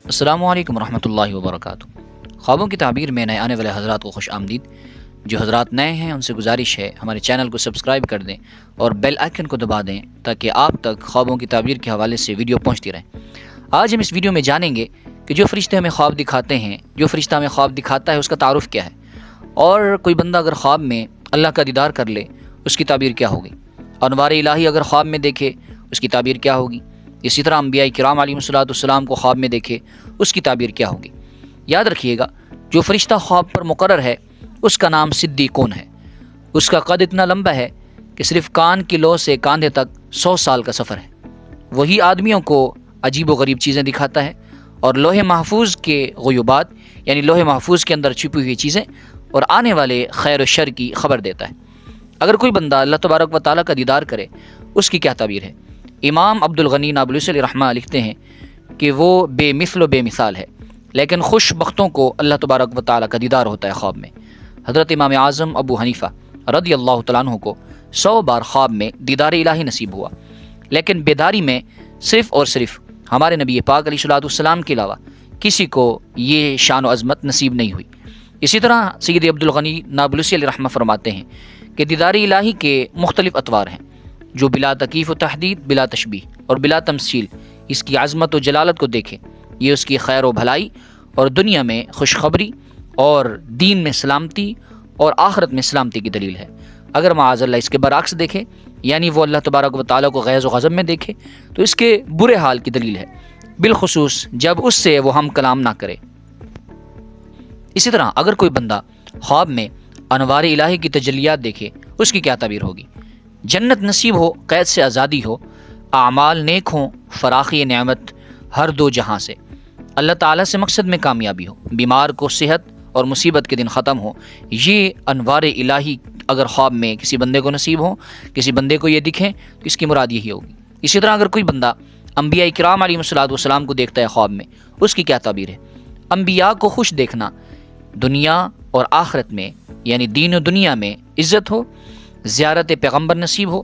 السلام علیکم ورحمۃ اللہ وبرکاتہ۔ خوابوں کی تعبیر میں نئے آنے والے حضرات کو خوش آمدید۔ جو حضرات نئے ہیں ان سے گزارش ہے ہمارے چینل کو سبسکرائب کر دیں اور بیل آئیکن کو دبا دیں تاکہ آپ تک خوابوں کی تعبیر کے حوالے سے ویڈیو پہنچتی رہیں۔ آج ہم اس ویڈیو میں جانیں گے کہ جو فرشتے ہمیں خواب دکھاتے ہیں، جو فرشتہ ہمیں خواب دکھاتا ہے اس کا تعارف کیا ہے، اور کوئی بندہ اگر خواب میں اللہ کا دیدار کر لے اس کی تعبیر کیا ہوگی، انوار الہی اگر خواب میں دیکھے اس کی تعبیر کیا ہوگی، اسی طرح انبیاء کرام علیہم الصلوۃ والسلام کو خواب میں دیکھے اس کی تعبیر کیا ہوگی۔ یاد رکھیے گا، جو فرشتہ خواب پر مقرر ہے اس کا نام صدیقون ہے۔ اس کا قد اتنا لمبا ہے کہ صرف کان کی لو سے کاندھے تک 100 سال کا سفر ہے۔ وہی آدمیوں کو عجیب و غریب چیزیں دکھاتا ہے اور لوح محفوظ کے غیوبات یعنی لوح محفوظ کے اندر چھپی ہوئی چیزیں اور آنے والے خیر و شر کی خبر دیتا ہے۔ اگر کوئی بندہ اللہ تبارک و تعالیٰ کا دیدار کرے اس کی کیا تعبیر ہے؟ امام عبد الغنی نابلسی علیہ رحمہ لکھتے ہیں کہ وہ بے مثل و بے مثال ہے، لیکن خوش بختوں کو اللہ تبارک و تعالیٰ کا دیدار ہوتا ہے خواب میں۔ حضرت امام اعظم ابو حنیفہ رضی اللہ تعالیٰ عنہ کو 100 بار خواب میں دیدار الہی نصیب ہوا، لیکن بیداری میں صرف اور صرف ہمارے نبی پاک علیہ الصلوۃ والسلام کے علاوہ کسی کو یہ شان و عظمت نصیب نہیں ہوئی۔ اسی طرح سید عبد الغنی نابلسی علیہ رحمہ فرماتے ہیں کہ دیدار الہی کے مختلف اطوار ہیں، جو بلا تکیف و تحدید، بلا تشبیہ اور بلا تمثیل اس کی عظمت و جلالت کو دیکھے، یہ اس کی خیر و بھلائی اور دنیا میں خوشخبری اور دین میں سلامتی اور آخرت میں سلامتی کی دلیل ہے۔ اگر معاذ اللہ اس کے برعکس دیکھے، یعنی وہ اللہ تبارک و تعالیٰ کو غیظ و غضب میں دیکھے، تو اس کے برے حال کی دلیل ہے، بالخصوص جب اس سے وہ ہم کلام نہ کرے۔ اسی طرح اگر کوئی بندہ خواب میں انوار الہی کی تجلیات دیکھے اس کی کیا تعبیر ہوگی؟ جنت نصیب ہو، قید سے آزادی ہو، اعمال نیک ہوں، فراخی نعمت ہر دو جہاں سے، اللہ تعالیٰ سے مقصد میں کامیابی ہو، بیمار کو صحت اور مصیبت کے دن ختم ہو۔ یہ انوار الہی اگر خواب میں کسی بندے کو نصیب ہو، کسی بندے کو یہ دکھیں تو اس کی مراد یہی ہوگی۔ اسی طرح اگر کوئی بندہ انبیاء کرام علیہم الصلوۃ والسلام کو دیکھتا ہے خواب میں اس کی کیا تعبیر ہے؟ انبیاء کو خوش دیکھنا دنیا اور آخرت میں یعنی دین و دنیا میں عزت ہو، زیارت پیغمبر نصیب ہو،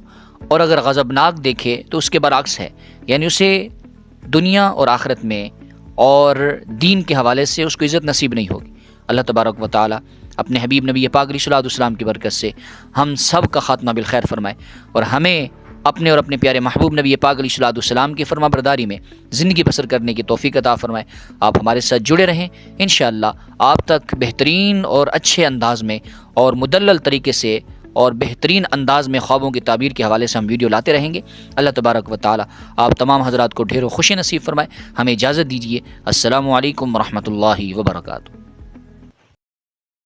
اور اگر غضبناک دیکھے تو اس کے برعکس ہے، یعنی اسے دنیا اور آخرت میں اور دین کے حوالے سے اس کو عزت نصیب نہیں ہوگی۔ اللہ تبارک و تعالی اپنے حبیب نبی پاک علیہ الصلوۃ والسلام کی برکت سے ہم سب کا خاتمہ بالخیر فرمائے اور ہمیں اپنے اور اپنے پیارے محبوب نبی پاک علیہ الصلوۃ والسلام کی فرما برداری میں زندگی بسر کرنے کی توفیق عطا فرمائے۔ آپ ہمارے ساتھ جڑے رہیں، انشاءاللہ آپ تک بہترین اور اچھے انداز میں اور مدلل طریقے سے اور بہترین انداز میں خوابوں کی تعبیر کے حوالے سے ہم ویڈیو لاتے رہیں گے۔ اللہ تبارک و تعالی آپ تمام حضرات کو ڈھیروں خوشی نصیب فرمائے۔ ہمیں اجازت دیجیے۔ السلام علیکم ورحمۃ اللہ وبرکاتہ۔